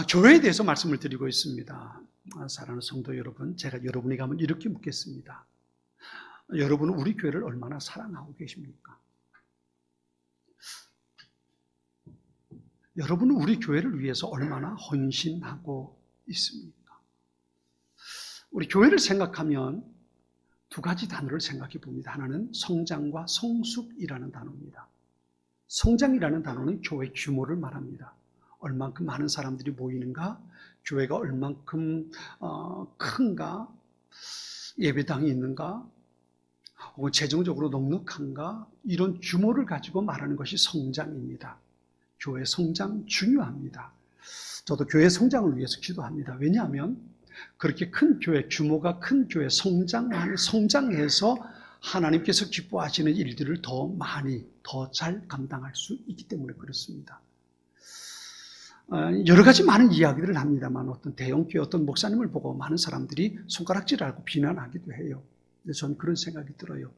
교회에 대해서 말씀을 드리고 있습니다. 사랑하는 성도 여러분, 제가 여러분에게 한번 이렇게 묻겠습니다. 여러분은 우리 교회를 얼마나 사랑하고 계십니까? 여러분은 우리 교회를 위해서 얼마나 헌신하고 있습니까? 우리 교회를 생각하면 두 가지 단어를 생각해 봅니다. 하나는 성장과 성숙이라는 단어입니다. 성장이라는 단어는 교회 규모를 말합니다. 얼만큼 많은 사람들이 모이는가, 교회가 얼만큼 큰가, 예배당이 있는가, 혹은 재정적으로 넉넉한가, 이런 규모를 가지고 말하는 것이 성장입니다. 교회 성장 중요합니다. 저도 교회 성장을 위해서 기도합니다. 왜냐하면 그렇게 큰 교회, 규모가 큰 교회 성장해서 하나님께서 기뻐하시는 일들을 더 많이, 더 잘 감당할 수 있기 때문에 그렇습니다. 여러 가지 많은 이야기들을 합니다만 어떤 대형교회 어떤 목사님을 보고 많은 사람들이 손가락질하고 비난하기도 해요. 근데 저는 그런 생각이 들어요.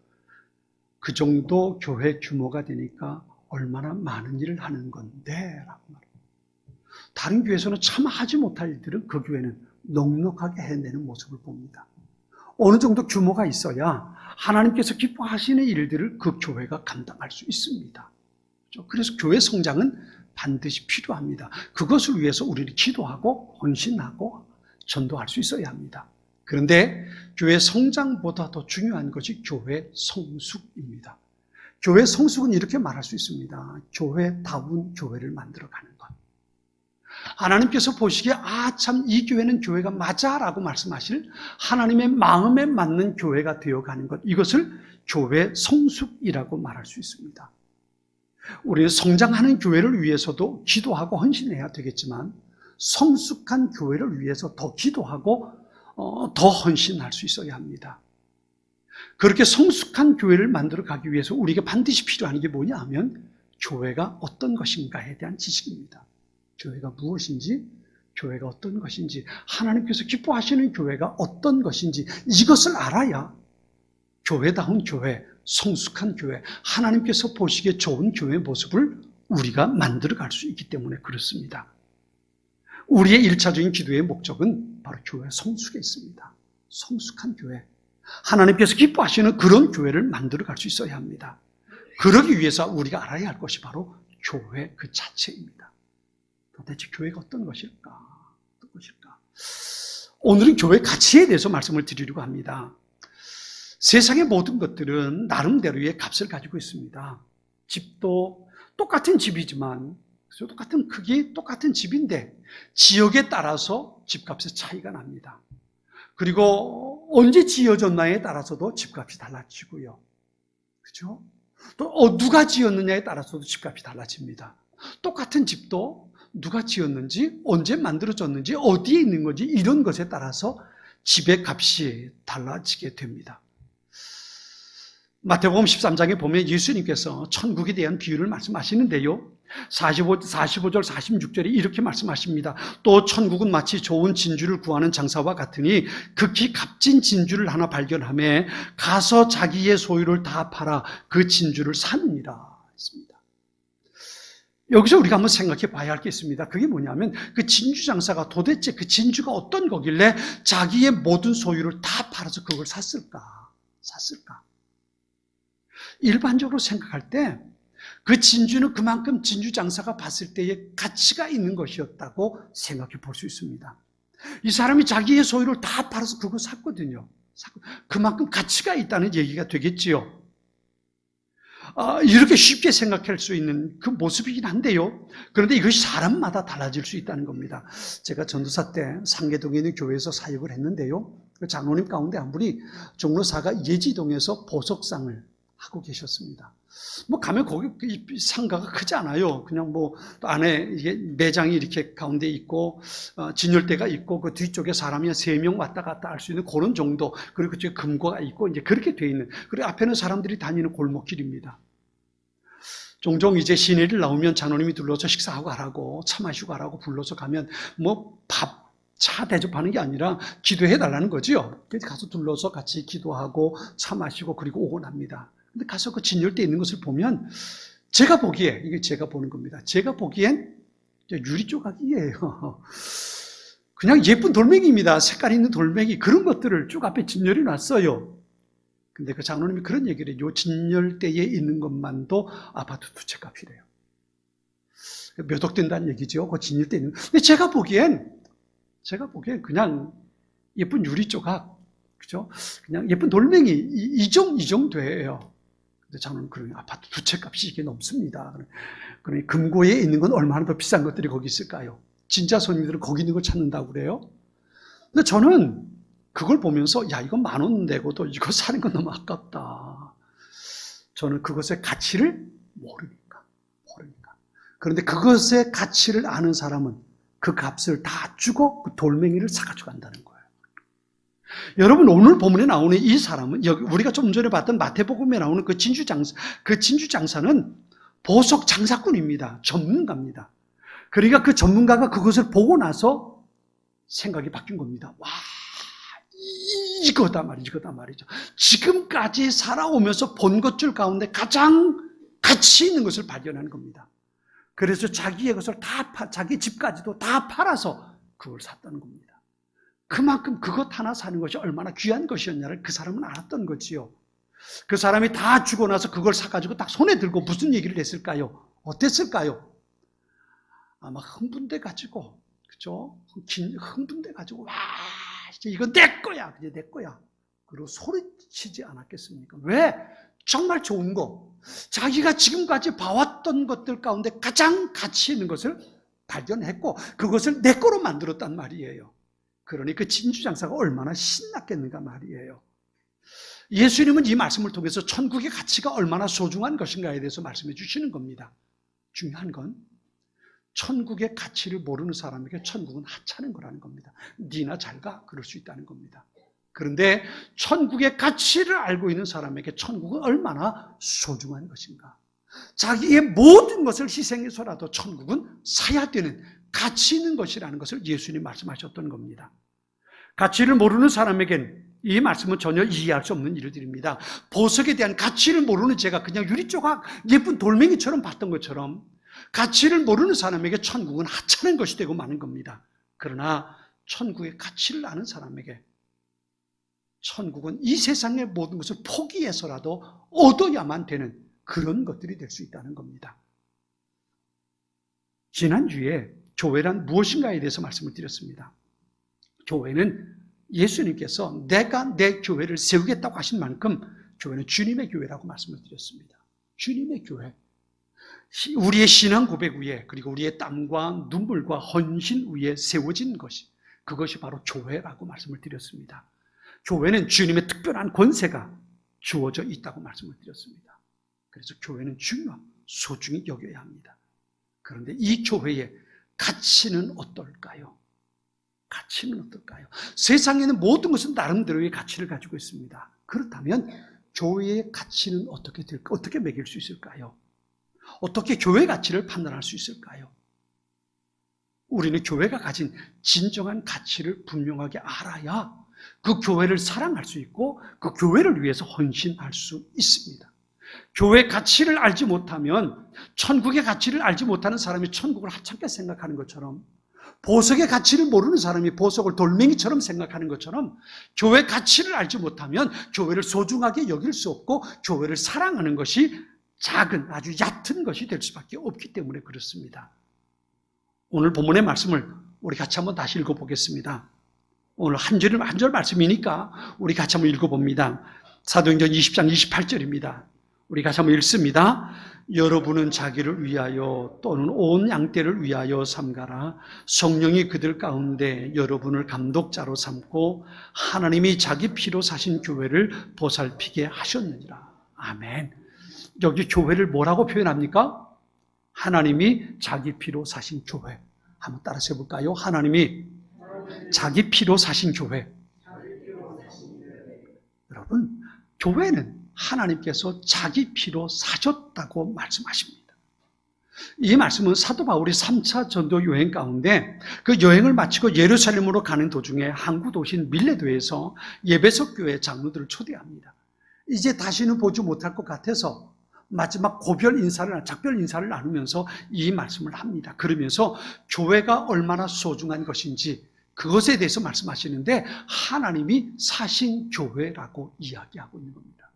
그 정도 교회 규모가 되니까 얼마나 많은 일을 하는 건데 라고 말합니다. 다른 교회에서는 참 하지 못할 일들은 그 교회는 넉넉하게 해내는 모습을 봅니다. 어느 정도 규모가 있어야 하나님께서 기뻐하시는 일들을 그 교회가 감당할 수 있습니다. 그래서 교회 성장은 반드시 필요합니다. 그것을 위해서 우리는 기도하고 헌신하고 전도할 수 있어야 합니다. 그런데 교회 성장보다 더 중요한 것이 교회 성숙입니다. 교회 성숙은 이렇게 말할 수 있습니다. 교회다운 교회를 만들어가는 것. 하나님께서 보시기에 참 이 교회는 교회가 맞아 라고 말씀하실 하나님의 마음에 맞는 교회가 되어가는 것, 이것을 교회 성숙이라고 말할 수 있습니다. 우리는 성장하는 교회를 위해서도 기도하고 헌신해야 되겠지만 성숙한 교회를 위해서 더 기도하고 더 헌신할 수 있어야 합니다. 그렇게 성숙한 교회를 만들어 가기 위해서 우리에게 반드시 필요한 게 뭐냐 하면 교회가 어떤 것인가에 대한 지식입니다. 교회가 무엇인지, 교회가 어떤 것인지, 하나님께서 기뻐하시는 교회가 어떤 것인지 이것을 알아야 교회다운 교회, 성숙한 교회, 하나님께서 보시기에 좋은 교회의 모습을 우리가 만들어갈 수 있기 때문에 그렇습니다. 우리의 1차적인 기도의 목적은 바로 교회 성숙에 있습니다. 성숙한 교회, 하나님께서 기뻐하시는 그런 교회를 만들어갈 수 있어야 합니다. 그러기 위해서 우리가 알아야 할 것이 바로 교회 그 자체입니다. 도대체 교회가 어떤 것일까? 어떤 것일까? 오늘은 교회 가치에 대해서 말씀을 드리려고 합니다. 세상의 모든 것들은 나름대로의 값을 가지고 있습니다. 집도 똑같은 집이지만, 똑같은 크기, 똑같은 집인데 지역에 따라서 집값의 차이가 납니다. 그리고 언제 지어졌나에 따라서도 집값이 달라지고요. 그죠? 또 누가 지었느냐에 따라서도 집값이 달라집니다. 똑같은 집도 누가 지었는지, 언제 만들어졌는지, 어디에 있는 건지 이런 것에 따라서 집의 값이 달라지게 됩니다. 마태복음 13장에 보면 예수님께서 천국에 대한 비유를 말씀하시는데요. 45절 46절에 이렇게 말씀하십니다. 또 천국은 마치 좋은 진주를 구하는 장사와 같으니 극히 값진 진주를 하나 발견하며 가서 자기의 소유를 다 팔아 그 진주를 사느니라 했습니다. 여기서 우리가 한번 생각해 봐야 할 게 있습니다. 그게 뭐냐면 그 진주 장사가 도대체 그 진주가 어떤 거길래 자기의 모든 소유를 다 팔아서 그걸 샀을까? 일반적으로 생각할 때 그 진주는 그만큼 진주 장사가 봤을 때의 가치가 있는 것이었다고 생각해 볼 수 있습니다. 이 사람이 자기의 소유를 다 팔아서 그거 샀거든요. 그만큼 가치가 있다는 얘기가 되겠지요. 이렇게 쉽게 생각할 수 있는 그 모습이긴 한데요. 그런데 이것이 사람마다 달라질 수 있다는 겁니다. 제가 전도사 때 상계동에 있는 교회에서 사역을 했는데요. 그 장로님 가운데 한 분이 종로사가 예지동에서 보석상을 하고 계셨습니다. 가면 거기 상가가 크지 않아요. 그냥 안에 이게 매장이 이렇게 가운데 있고, 진열대가 있고, 그 뒤쪽에 사람이 한 3명 왔다 갔다 할 수 있는 그런 정도, 그리고 그쪽에 금고가 있고, 이제 그렇게 돼 있는, 그리고 앞에는 사람들이 다니는 골목길입니다. 종종 이제 신일을 나오면 장로님이 둘러서 식사하고 가라고, 차 마시고 가라고 불러서 가면, 차 대접하는 게 아니라 기도해 달라는 거죠. 그래서 가서 둘러서 같이 기도하고, 차 마시고, 그리고 오곤 합니다. 근데 가서 그 진열대에 있는 것을 보면 이게 제가 보는 겁니다. 제가 보기엔 유리 조각이에요. 그냥 예쁜 돌멩이입니다. 색깔 있는 돌멩이. 그런 것들을 쭉 앞에 진열해 놨어요. 근데 그 장로님이 그런 얘기를 해요. 진열대에 있는 것만도 아파트 2채 값이래요. 몇 억 된다는 얘기죠. 그 진열대에 있는. 근데 제가 보기엔 그냥 예쁜 유리 조각, 그죠? 그냥 예쁜 돌멩이, 이 정도예요. 근데 장로는 그런 아파트 2채 값이 이게 넘습니다. 그러니 금고에 있는 건 얼마나 더 비싼 것들이 거기 있을까요? 진짜 손님들은 거기 있는 걸 찾는다고 그래요? 근데 저는 그걸 보면서, 야, 이거 10,000원 내고도 이거 사는 건 너무 아깝다. 저는 그것의 가치를 모르니까. 그런데 그것의 가치를 아는 사람은 그 값을 다 주고 그 돌멩이를 사가지고 간다는 거예요. 여러분, 오늘 본문에 나오는 이 사람은, 우리가 좀 전에 봤던 마태복음에 나오는 그 진주장사는 보석 장사꾼입니다. 전문가입니다. 그러니까 그 전문가가 그것을 보고 나서 생각이 바뀐 겁니다. 와, 이거다 말이죠. 지금까지 살아오면서 본 것들 가운데 가장 가치 있는 것을 발견한 겁니다. 그래서 자기의 것을 자기 집까지도 다 팔아서 그걸 샀다는 겁니다. 그만큼 그것 하나 사는 것이 얼마나 귀한 것이었냐를 그 사람은 알았던 거지요. 그 사람이 다 주고 나서 그걸 사가지고 딱 손에 들고 무슨 얘기를 했을까요? 어땠을까요? 아마 흥분돼가지고, 그죠? 흥분돼가지고, 와, 이건 내 거야! 이제 내 거야. 그리고 소리치지 않았겠습니까? 왜? 정말 좋은 거. 자기가 지금까지 봐왔던 것들 가운데 가장 가치 있는 것을 발견했고, 그것을 내 거로 만들었단 말이에요. 그러니 그 진주장사가 얼마나 신났겠는가 말이에요. 예수님은 이 말씀을 통해서 천국의 가치가 얼마나 소중한 것인가에 대해서 말씀해 주시는 겁니다. 중요한 건 천국의 가치를 모르는 사람에게 천국은 하찮은 거라는 겁니다. 니나 잘 가? 그럴 수 있다는 겁니다. 그런데 천국의 가치를 알고 있는 사람에게 천국은 얼마나 소중한 것인가. 자기의 모든 것을 희생해서라도 천국은 사야 되는 가치 있는 것이라는 것을 예수님이 말씀하셨던 겁니다. 가치를 모르는 사람에겐 이 말씀은 전혀 이해할 수 없는 일들입니다. 보석에 대한 가치를 모르는 제가 그냥 유리조각 예쁜 돌멩이처럼 봤던 것처럼 가치를 모르는 사람에게 천국은 하찮은 것이 되고 마는 겁니다. 그러나 천국의 가치를 아는 사람에게 천국은 이 세상의 모든 것을 포기해서라도 얻어야만 되는 그런 것들이 될 수 있다는 겁니다. 지난주에 교회란 무엇인가에 대해서 말씀을 드렸습니다. 교회는 예수님께서 내가 내 교회를 세우겠다고 하신 만큼 교회는 주님의 교회라고 말씀을 드렸습니다. 주님의 교회. 우리의 신앙 고백 위에 그리고 우리의 땀과 눈물과 헌신 위에 세워진 것이 그것이 바로 교회라고 말씀을 드렸습니다. 교회는 주님의 특별한 권세가 주어져 있다고 말씀을 드렸습니다. 그래서 교회는 중요하고 소중히 여겨야 합니다. 그런데 이 교회의 가치는 어떨까요? 가치는 어떨까요? 세상에는 모든 것은 나름대로의 가치를 가지고 있습니다. 그렇다면 교회의 가치는 어떻게 될까? 어떻게 매길 수 있을까요? 어떻게 교회 가치를 판단할 수 있을까요? 우리는 교회가 가진 진정한 가치를 분명하게 알아야 그 교회를 사랑할 수 있고 그 교회를 위해서 헌신할 수 있습니다. 교회 가치를 알지 못하면 천국의 가치를 알지 못하는 사람이 천국을 하찮게 생각하는 것처럼 보석의 가치를 모르는 사람이 보석을 돌멩이처럼 생각하는 것처럼 교회 가치를 알지 못하면 교회를 소중하게 여길 수 없고 교회를 사랑하는 것이 작은 아주 얕은 것이 될 수밖에 없기 때문에 그렇습니다. 오늘 본문의 말씀을 우리 같이 한번 다시 읽어보겠습니다. 오늘 한 절 말씀이니까 우리 같이 한번 읽어봅니다. 사도행전 20장 28절입니다. 우리 같이 한번 읽습니다. 여러분은 자기를 위하여 또는 온 양떼를 위하여 삼가라. 성령이 그들 가운데 여러분을 감독자로 삼고 하나님이 자기 피로 사신 교회를 보살피게 하셨느니라. 아멘. 여기 교회를 뭐라고 표현합니까? 하나님이 자기 피로 사신 교회. 한번 따라서 해볼까요? 하나님이 자기 피로 사신 교회. 여러분, 교회는 하나님께서 자기 피로 사셨다고 말씀하십니다. 이 말씀은 사도 바울이 3차 전도 여행 가운데 그 여행을 마치고 예루살렘으로 가는 도중에 항구 도시인 밀레도에서 예배석 교회 장로들을 초대합니다. 이제 다시는 보지 못할 것 같아서 마지막 작별 인사를 나누면서 이 말씀을 합니다. 그러면서 교회가 얼마나 소중한 것인지 그것에 대해서 말씀하시는데 하나님이 사신 교회라고 이야기하고 있는 겁니다.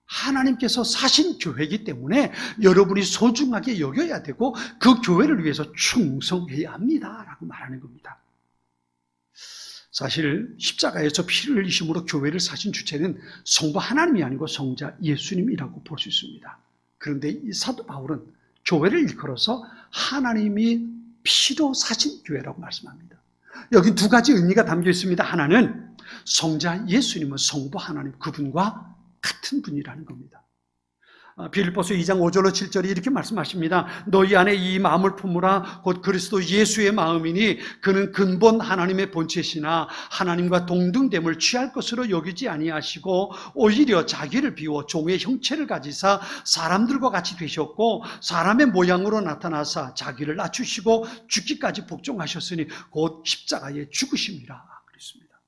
하나님께서 사신 교회이기 때문에 여러분이 소중하게 여겨야 되고 그 교회를 위해서 충성해야 합니다라고 말하는 겁니다. 사실 십자가에서 피를 흘리심으로 교회를 사신 주체는 성부 하나님이 아니고 성자 예수님이라고 볼 수 있습니다. 그런데 이 사도 바울은 교회를 일컬어서 하나님이 피로 사신 교회라고 말씀합니다. 여기 두 가지 의미가 담겨 있습니다. 하나는 성자 예수님은 성부 하나님 그분과 같은 분이라는 겁니다. 빌립보서 2장 5절로 7절이 이렇게 말씀하십니다. 너희 안에 이 마음을 품으라 곧 그리스도 예수의 마음이니 그는 근본 하나님의 본체시나 하나님과 동등됨을 취할 것으로 여기지 아니하시고 오히려 자기를 비워 종의 형체를 가지사 사람들과 같이 되셨고 사람의 모양으로 나타나사 자기를 낮추시고 죽기까지 복종하셨으니 곧 십자가에 죽으심이라 그랬습니다.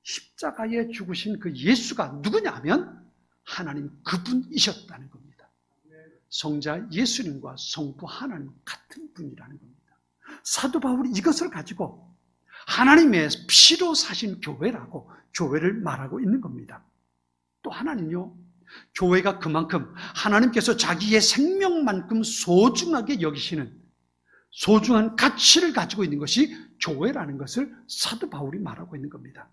십자가에 죽으신 그 예수가 누구냐 하면 하나님 그분이셨다는 겁니다. 성자 예수님과 성부 하나님 같은 분이라는 겁니다. 사도 바울이 이것을 가지고 하나님의 피로 사신 교회라고 교회를 말하고 있는 겁니다. 또 하나는요, 교회가 그만큼 하나님께서 자기의 생명만큼 소중하게 여기시는 소중한 가치를 가지고 있는 것이 교회라는 것을 사도 바울이 말하고 있는 겁니다.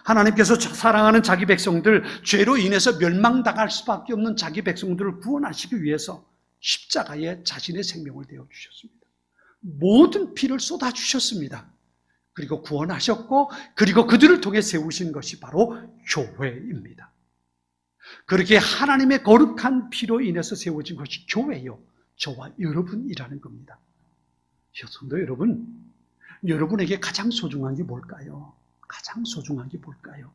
하나님께서 사랑하는 자기 백성들, 죄로 인해서 멸망당할 수밖에 없는 자기 백성들을 구원하시기 위해서 십자가에 자신의 생명을 내어주셨습니다. 모든 피를 쏟아주셨습니다. 그리고 구원하셨고 그리고 그들을 통해 세우신 것이 바로 교회입니다. 그렇게 하나님의 거룩한 피로 인해서 세워진 것이 교회요, 저와 여러분이라는 겁니다. 성도 여러분, 여러분에게 가장 소중한 게 뭘까요? 가장 소중한 게 뭘까요?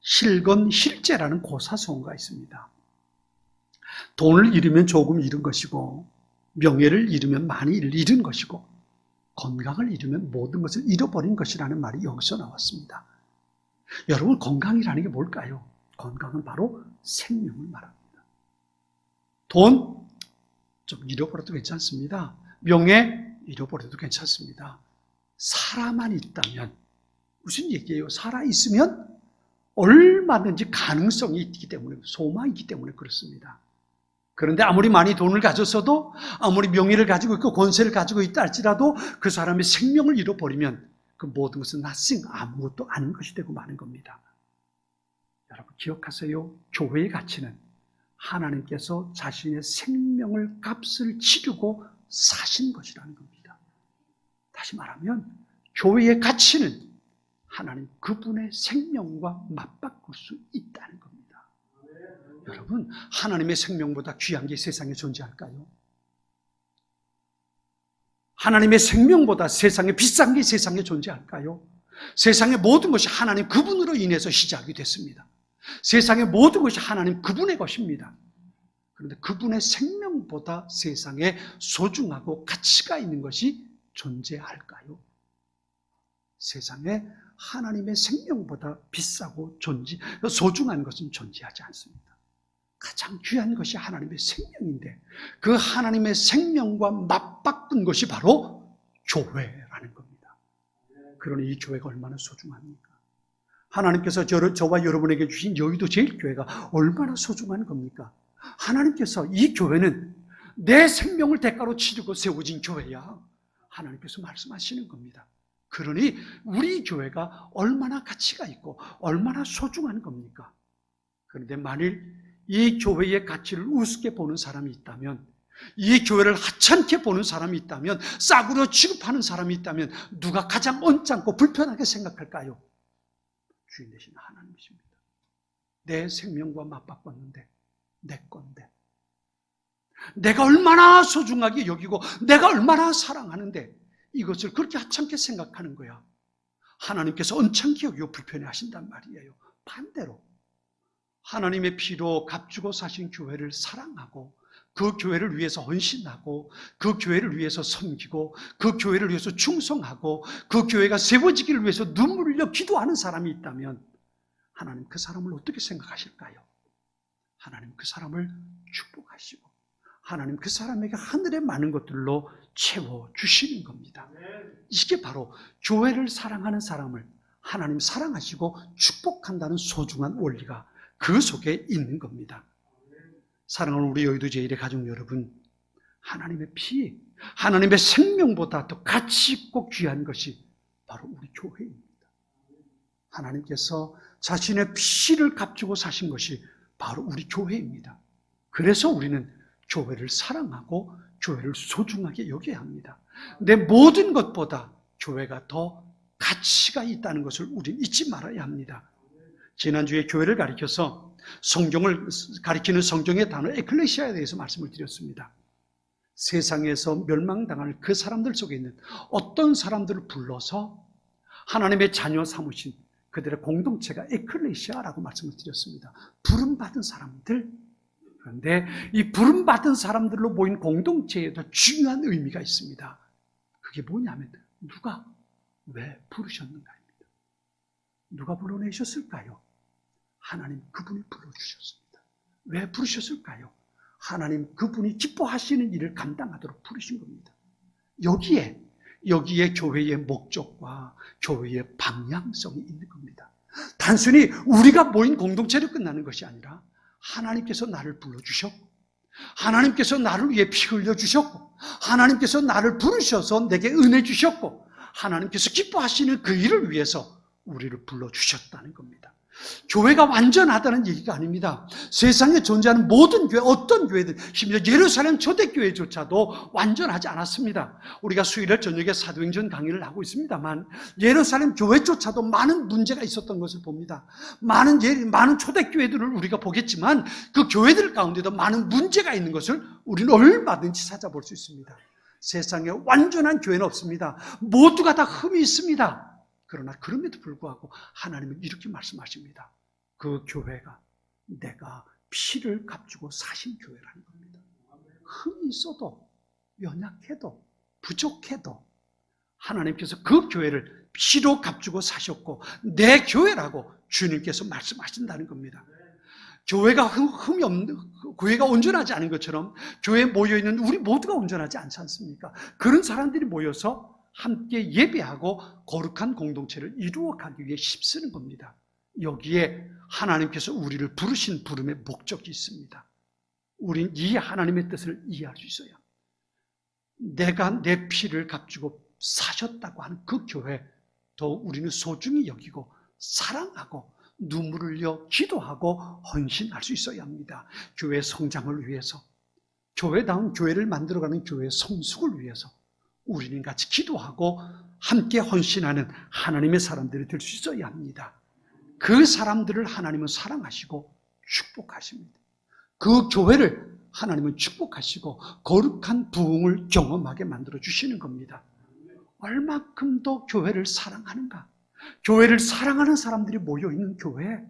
실건실제라는 고사성어가 있습니다. 돈을 잃으면 조금 잃은 것이고 명예를 잃으면 많이 잃은 것이고 건강을 잃으면 모든 것을 잃어버린 것이라는 말이 여기서 나왔습니다. 여러분, 건강이라는 게 뭘까요? 건강은 바로 생명을 말합니다. 돈 좀 잃어버려도 괜찮습니다. 명예 잃어버려도 괜찮습니다. 살아만 있다면, 무슨 얘기예요? 살아있으면 얼마든지 가능성이 있기 때문에, 소망이 있기 때문에 그렇습니다. 그런데 아무리 많이 돈을 가졌어도, 아무리 명예를 가지고 있고 권세를 가지고 있다 할지라도 그 사람의 생명을 잃어버리면 그 모든 것은 nothing, 아무것도 아닌 것이 되고 마는 겁니다. 여러분 기억하세요. 교회의 가치는 하나님께서 자신의 생명을 값을 치르고 사신 것이라는 겁니다. 다시 말하면 교회의 가치는 하나님 그분의 생명과 맞바꿀 수 있다는 겁니다. 여러분, 하나님의 생명보다 귀한 게 세상에 존재할까요? 하나님의 생명보다 세상에 비싼 게 세상에 존재할까요? 세상의 모든 것이 하나님 그분으로 인해서 시작이 됐습니다. 세상의 모든 것이 하나님 그분의 것입니다. 그런데 그분의 생명보다 세상에 소중하고 가치가 있는 것이 존재할까요? 세상에 하나님의 생명보다 비싸고 소중한 것은 존재하지 않습니다. 가장 귀한 것이 하나님의 생명인데 그 하나님의 생명과 맞바꾼 것이 바로 교회라는 겁니다. 그러니 이 교회가 얼마나 소중합니까? 하나님께서 저와 여러분에게 주신 여의도 제일교회가 얼마나 소중한 겁니까? 하나님께서 이 교회는 내 생명을 대가로 치르고 세워진 교회야, 하나님께서 말씀하시는 겁니다. 그러니 우리 교회가 얼마나 가치가 있고 얼마나 소중한 겁니까? 그런데 만일 이 교회의 가치를 우습게 보는 사람이 있다면, 이 교회를 하찮게 보는 사람이 있다면, 싸구려 취급하는 사람이 있다면 누가 가장 언짢고 불편하게 생각할까요? 주인 되신 하나님이십니다. 내 생명과 맞바꿨는데 내 건데, 내가 얼마나 소중하게 여기고 내가 얼마나 사랑하는데 이것을 그렇게 하찮게 생각하는 거야. 하나님께서 언짢게 여기고 불편해 하신단 말이에요. 반대로 하나님의 피로 값주고 사신 교회를 사랑하고 그 교회를 위해서 헌신하고 그 교회를 위해서 섬기고 그 교회를 위해서 충성하고 그 교회가 세워지기를 위해서 눈물 흘려 기도하는 사람이 있다면 하나님 그 사람을 어떻게 생각하실까요? 하나님 그 사람을 축복하시고 하나님 그 사람에게 하늘의 많은 것들로 채워주시는 겁니다. 이게 바로 교회를 사랑하는 사람을 하나님 사랑하시고 축복한다는 소중한 원리가 그 속에 있는 겁니다. 사랑하는 우리 여의도 제1의 가족 여러분, 하나님의 피, 하나님의 생명보다 더 가치 있고 귀한 것이 바로 우리 교회입니다. 하나님께서 자신의 피를 값주고 사신 것이 바로 우리 교회입니다. 그래서 우리는 교회를 사랑하고 교회를 소중하게 여겨야 합니다. 내 모든 것보다 교회가 더 가치가 있다는 것을 우리는 잊지 말아야 합니다. 지난주에 교회를 가리켜서 성경을 가리키는 성경의 단어 에클레시아에 대해서 말씀을 드렸습니다. 세상에서 멸망당할 그 사람들 속에 있는 어떤 사람들을 불러서 하나님의 자녀 삼으신 그들의 공동체가 에클레시아라고 말씀을 드렸습니다. 부름받은 사람들. 그런데 이 부름받은 사람들로 모인 공동체에도 중요한 의미가 있습니다. 그게 뭐냐면 누가 왜 부르셨는가입니다. 누가 불러내셨을까요? 하나님 그분이 불러주셨습니다. 왜 부르셨을까요? 하나님 그분이 기뻐하시는 일을 감당하도록 부르신 겁니다. 여기에 교회의 목적과 교회의 방향성이 있는 겁니다. 단순히 우리가 모인 공동체로 끝나는 것이 아니라 하나님께서 나를 불러주셨고 하나님께서 나를 위해 피 흘려주셨고 하나님께서 나를 부르셔서 내게 은혜 주셨고 하나님께서 기뻐하시는 그 일을 위해서 우리를 불러주셨다는 겁니다. 교회가 완전하다는 얘기가 아닙니다. 세상에 존재하는 모든 교회, 어떤 교회든 심지어 예루살렘 초대교회조차도 완전하지 않았습니다. 우리가 수요일에 저녁에 사도행전 강의를 하고 있습니다만 예루살렘 교회조차도 많은 문제가 있었던 것을 봅니다. 많은 초대교회들을 우리가 보겠지만 그 교회들 가운데도 많은 문제가 있는 것을 우리는 얼마든지 찾아볼 수 있습니다. 세상에 완전한 교회는 없습니다. 모두가 다 흠이 있습니다. 그러나 그럼에도 불구하고 하나님은 이렇게 말씀하십니다. 그 교회가 내가 피를 값주고 사신 교회라는 겁니다. 흠이 있어도 연약해도 부족해도 하나님께서 그 교회를 피로 값주고 사셨고 내 교회라고 주님께서 말씀하신다는 겁니다. 교회가 흠이 없는, 교회가 온전하지 않은 것처럼 교회에 모여있는 우리 모두가 온전하지 않지 않습니까? 그런 사람들이 모여서 함께 예배하고 거룩한 공동체를 이루어가기 위해 힘쓰는 겁니다. 여기에 하나님께서 우리를 부르신 부름의 목적이 있습니다. 우린 이 하나님의 뜻을 이해할 수 있어요. 내가 내 피를 값주고 사셨다고 하는 그 교회 더 우리는 소중히 여기고 사랑하고 눈물을 흘려 기도하고 헌신할 수 있어야 합니다. 교회 성장을 위해서, 교회다운 교회를 만들어가는 교회의 성숙을 위해서 우리는 같이 기도하고 함께 헌신하는 하나님의 사람들이 될 수 있어야 합니다. 그 사람들을 하나님은 사랑하시고 축복하십니다. 그 교회를 하나님은 축복하시고 거룩한 부흥을 경험하게 만들어 주시는 겁니다. 얼마큼 더 교회를 사랑하는가? 교회를 사랑하는 사람들이 모여있는 교회,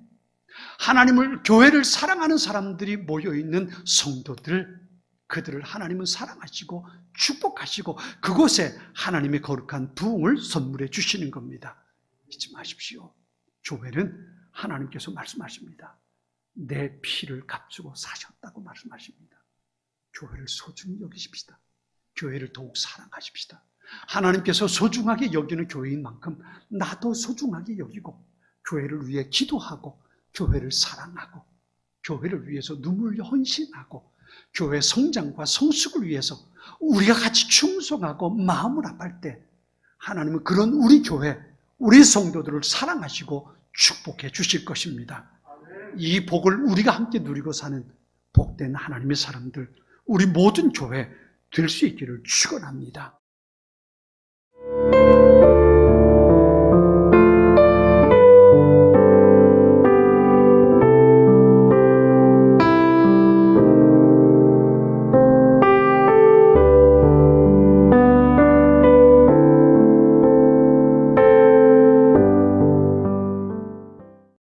교회를 사랑하는 사람들이 모여있는 성도들, 그들을 하나님은 사랑하시고 축복하시고 그곳에 하나님의 거룩한 부흥을 선물해 주시는 겁니다. 잊지 마십시오. 교회는 하나님께서 말씀하십니다. 내 피를 값주고 사셨다고 말씀하십니다. 교회를 소중히 여기십시다. 교회를 더욱 사랑하십시다. 하나님께서 소중하게 여기는 교회인 만큼 나도 소중하게 여기고 교회를 위해 기도하고 교회를 사랑하고 교회를 위해서 눈물 헌신하고 교회 성장과 성숙을 위해서 우리가 같이 충성하고 마음을 합할 때 하나님은 그런 우리 교회, 우리 성도들을 사랑하시고 축복해 주실 것입니다. 이 복을 우리가 함께 누리고 사는 복된 하나님의 사람들, 우리 모든 교회 될 수 있기를 축원합니다.